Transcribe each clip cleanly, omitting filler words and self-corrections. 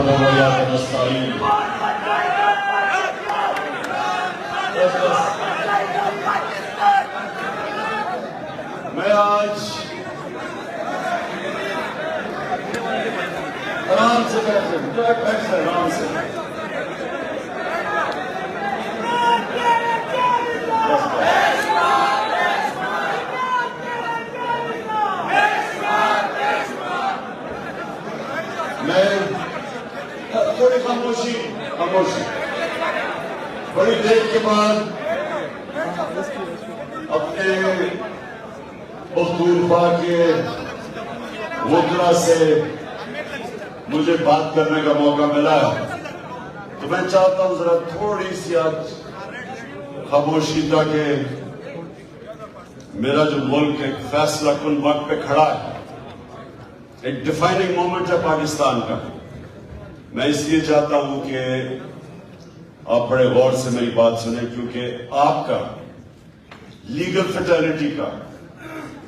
وإياك نستعين. میں آج آرام سے بیٹھے آرام سے میں تھوڑی خاموشی بڑی دیر کے بعد اپنے پختونخوا کے وکلا سے مجھے بات کرنے کا موقع ملا ہے، تو میں چاہتا ہوں ذرا تھوڑی سی آج خاموشی تاکہ میرا جو ملک ایک فیصلہ کن وقت پہ کھڑا ہے، ایک ڈیفائننگ مومنٹ ہے پاکستان کا. میں اس لیے چاہتا ہوں کہ آپ بڑے غور سے میری بات سنیں، کیونکہ آپ کا لیگل فٹرنیٹی کا،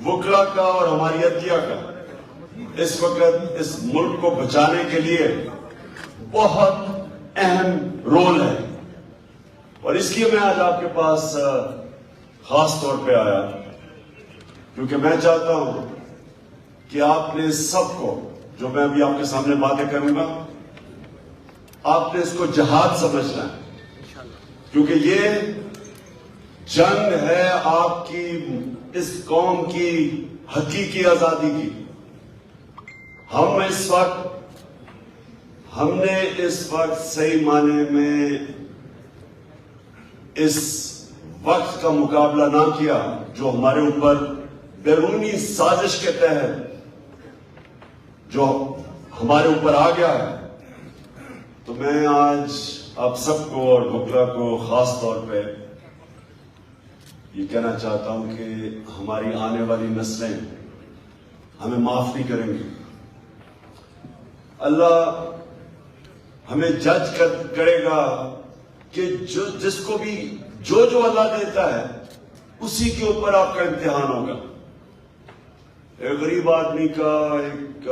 وکلا کا اور ہماری عدلیہ کا اس وقت اس ملک کو بچانے کے لیے بہت اہم رول ہے. اور اس لیے میں آج آپ کے پاس خاص طور پہ آیا، کیونکہ میں چاہتا ہوں کہ آپ نے سب کو، جو میں ابھی آپ کے سامنے باتیں کروں گا، آپ نے اس کو جہاد سمجھنا ہے، کیونکہ یہ جنگ ہے آپ کی، اس قوم کی حقیقی آزادی کی. ہم نے اس وقت صحیح معنی میں اس وقت کا مقابلہ نہ کیا جو ہمارے اوپر بیرونی سازش کے تحت جو ہمارے اوپر آ گیا ہے. تو میں آج آپ سب کو اور وکلا کو خاص طور پہ یہ کہنا چاہتا ہوں کہ ہماری آنے والی نسلیں ہمیں معاف نہیں کریں گی. اللہ ہمیں جج کرے گا کہ جس کو بھی جو اللہ دیتا ہے اسی کے اوپر آپ کا امتحان ہوگا. ایک غریب آدمی کا، ایک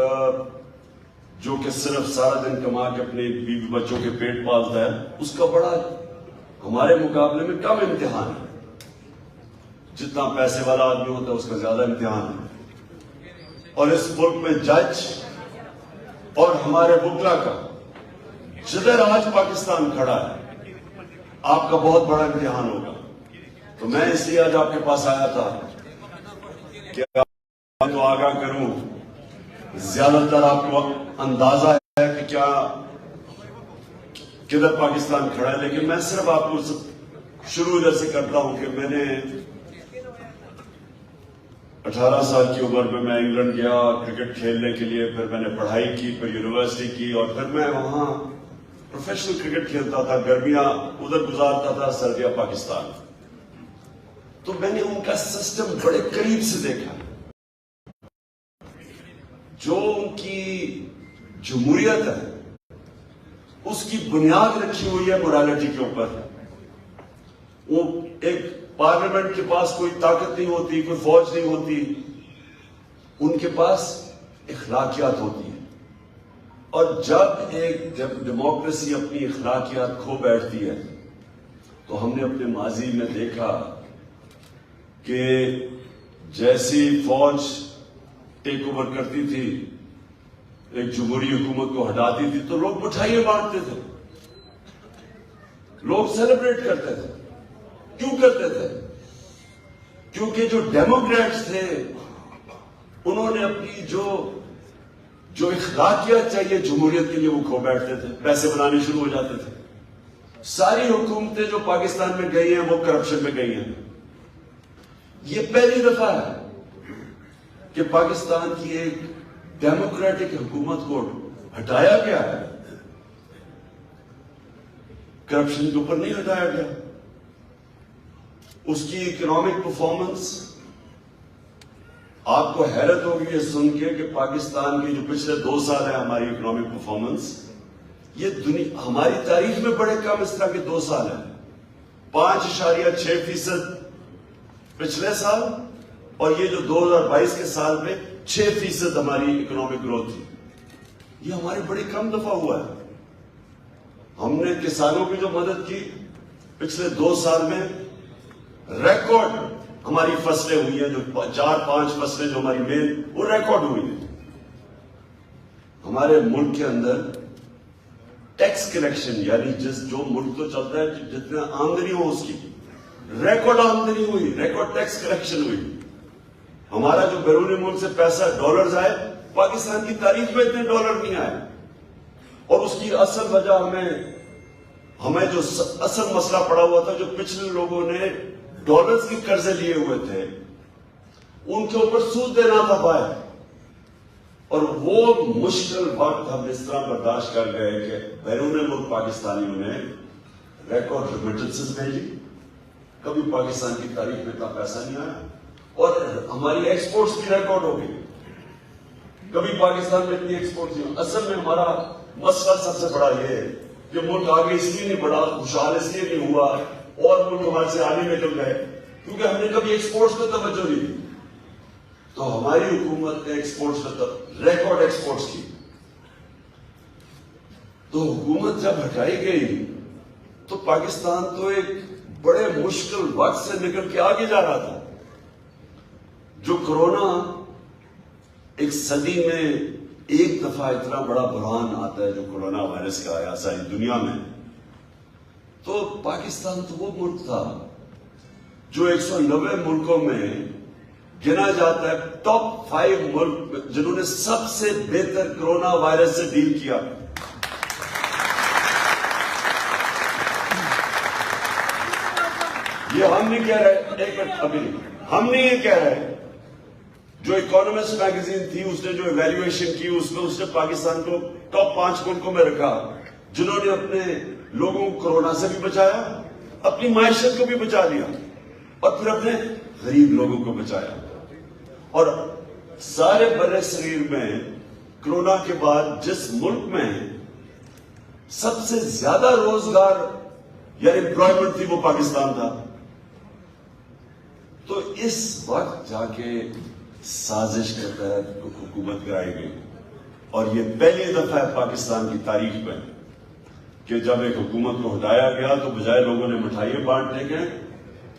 جو کہ صرف سارا دن کما کے اپنے بیوی بچوں کے پیٹ پالتا ہے، اس کا بڑا ہمارے مقابلے میں کم امتحان ہے. جتنا پیسے والا آدمی ہوتا ہے اس کا زیادہ امتحان ہے. اور اس ملک میں جج اور ہمارے وکلا کا، جدھر آج پاکستان کھڑا ہے، آپ کا بہت بڑا امتحان ہوگا. تو میں اس لیے آج آپ کے پاس آیا تھا کہ آپ کو آگاہ کروں. زیادہ تر آپ کو اندازہ ہے کہ کیا کدھر پاکستان کھڑا ہے، لیکن میں صرف آپ کو شروع ادھر سے کرتا ہوں کہ میں نے 18 سال کی عمر میں انگلینڈ گیا کرکٹ کھیلنے کے لیے. پھر میں نے پڑھائی کی، پھر یونیورسٹی کی، اور پھر میں وہاں پروفیشنل کرکٹ کھیلتا تھا. گرمیاں ادھر گزارتا تھا، سردیاں پاکستان. تو میں نے ان کا سسٹم بڑے قریب سے دیکھا. جو ان کی جمہوریت ہے اس کی بنیاد رکھی ہوئی ہے مورالٹی کے اوپر. وہ ایک پارلیمنٹ کے پاس کوئی طاقت نہیں ہوتی، کوئی فوج نہیں ہوتی، ان کے پاس اخلاقیات ہوتی ہیں. اور جب ایک ڈیموکریسی اپنی اخلاقیات کھو بیٹھتی ہے تو ہم نے اپنے ماضی میں دیکھا کہ جیسی فوج ٹیک اوور کرتی تھی، ایک جمہوری حکومت کو ہٹاتی تھی، تو لوگ مٹھائیاں بانٹتے تھے، لوگ سیلیبریٹ کرتے تھے. کیوں کرتے تھے؟ کیونکہ جو ڈیموکریٹس تھے انہوں نے اپنی جو اخلاقیات چاہیے جمہوریت کے لیے وہ کھو بیٹھتے تھے، پیسے بنانے شروع ہو جاتے تھے. ساری حکومتیں جو پاکستان میں گئی ہیں وہ کرپشن میں گئی ہیں. یہ پہلی دفعہ ہے کہ پاکستان کی ایک ڈیموکریٹک حکومت کو ہٹایا گیا ہے، کرپشن کے اوپر نہیں ہٹایا گیا. اس کی اکنامک پرفارمنس، آپ کو حیرت ہوگی یہ سن کے کہ پاکستان کی جو پچھلے 2 سال ہیں ہماری اکنامک پرفارمنس، یہ ہماری تاریخ میں بڑے کم اس طرح کے 2 سال ہیں. 5.6% پچھلے سال، اور یہ جو 2022 کے سال میں 6% ہماری اکنامک گروتھ تھی. یہ ہمارے بڑی کم دفعہ ہوا ہے. ہم نے کسانوں کی جو مدد کی پچھلے 2 سال میں ریکارڈ ہماری فصلیں ہوئی ہیں، جو 4-5 فصلیں جو ہماری مین وہ ریکارڈ ہوئی ہیں. ہمارے ملک کے اندر ٹیکس کلیکشن یعنی جو ملک تو چلتا ہے جتنا آمدنی ہو اس کی ریکارڈ آمدنی ہوئی، ریکارڈ ٹیکس کلیکشن ہوئی. ہمارا جو بیرون ملک سے پیسہ ڈالرز آئے پاکستان کی تاریخ میں اتنے ڈالر نہیں آئے. اور اس کی اصل وجہ ہمیں جو اصل مسئلہ پڑا ہوا تھا، جو پچھلے لوگوں نے ڈالرز کے قرضے لیے ہوئے تھے ان کے اوپر سود دینا تھا باہر. اور وہ مشکل وقت ہم اس طرح برداشت کر گئے کہ بیرون ملک پاکستانیوں نے ریکارڈ ریمیٹنسز بھیجی. کبھی پاکستان کی تاریخ میں اتنا پیسہ نہیں آیا. اور ہماری ایکسپورٹس بھی ریکارڈ ہو گئی. کبھی پاکستان میں اتنی ایکسپورٹ نہیں. اصل میں ہمارا مسئلہ سب سے بڑا یہ ہے کہ ملک آگے اس لیے نہیں بڑھا، خوشحال اس لیے نہیں ہوا اور ملک ہمارے سے آگے نکل گئے کیونکہ ہم نے کبھی ایکسپورٹس کو توجہ نہیں دی. تو ہماری حکومت نے ایکسپورٹس کو ریکارڈ ایکسپورٹس کی. تو حکومت جب ہٹائی گئی تو پاکستان تو ایک بڑے مشکل وقت سے نکل کے آگے جا رہا تھا. جو کرونا ایک صدی میں ایک دفعہ اتنا بڑا بحران آتا ہے جو کرونا وائرس کا آیا ساری دنیا میں، تو پاکستان تو وہ ملک تھا جو 190 ملکوں میں گنا جاتا ہے ٹاپ 5 ملک جنہوں نے سب سے بہتر کرونا وائرس سے ڈیل کیا. یہ ہم نہیں کہہ رہے، ایک منٹ ابھی ہم نہیں یہ کہہ رہے. جو اکانومسٹ میگزین تھی اس نے جو ایویلویشن کی اس میں اس نے پاکستان کو ٹاپ 5 ملکوں میں رکھا جنہوں نے اپنے لوگوں کو کرونا سے بھی بچایا، اپنی معیشت کو بھی بچا لیا اور پھر اپنے غریب لوگوں کو بچایا. اور سارے برِ صغیر میں کرونا کے بعد جس ملک میں سب سے زیادہ روزگار یعنی امپلائمنٹ تھی وہ پاکستان تھا. تو اس وقت جا کے سازش کے تحت حکومت کرائی گئی اور یہ پہلی دفعہ ہے پاکستان کی تاریخ میں کہ جب ایک حکومت کو ہٹایا گیا تو بجائے لوگوں نے مٹھائیاں بانٹنے کے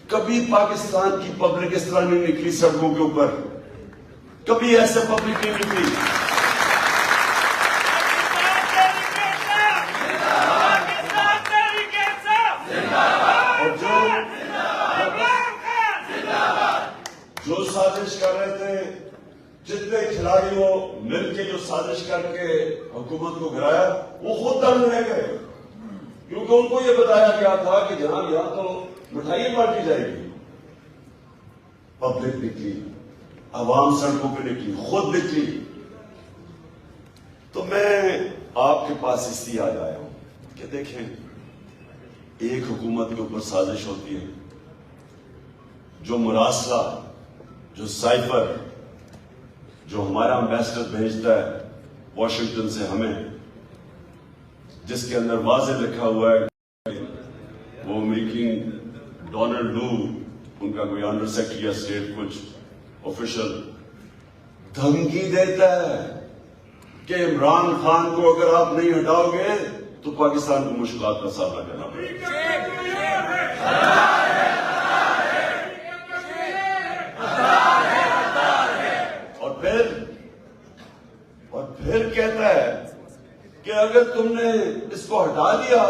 کبھی پاکستان کی پبلک اس طرح نہیں نکلی سڑکوں کے اوپر، کبھی ایسے پبلک نہیں نکلی. جو سازش کر رہے تھے جتنے کھلاڑی ہو مل کے جو سازش کر کے حکومت کو گرایا وہ خود دنگ رہ گئے کیونکہ ان کو یہ بتایا گیا تھا کہ جناب یہاں تو مٹھائی بانٹی جائے گی. پبلک نکلی، عوام سڑکوں پہ نکلی، خود نکلی. تو میں آپ کے پاس اس لیے آج آیا ہوں کہ دیکھیں ایک حکومت کے اوپر سازش ہوتی ہے، جو مراسلہ، جو سائفر، جو ہمارا امبیسڈر بھیجتا ہے واشنگٹن سے ہمیں، جس کے اندر واضح لکھا ہوا ہے وہ امریکی ڈونلڈ لو ان کا کوئی انڈر سیکرٹری اسٹیٹ کچھ آفیشل دھمکی دیتا ہے کہ عمران خان کو اگر آپ نہیں ہٹاؤ گے تو پاکستان کو مشکلات کا سامنا کرنا پڑے گا. اور پھر کہتا ہے کہ اگر تم نے اس کو ہٹا دیا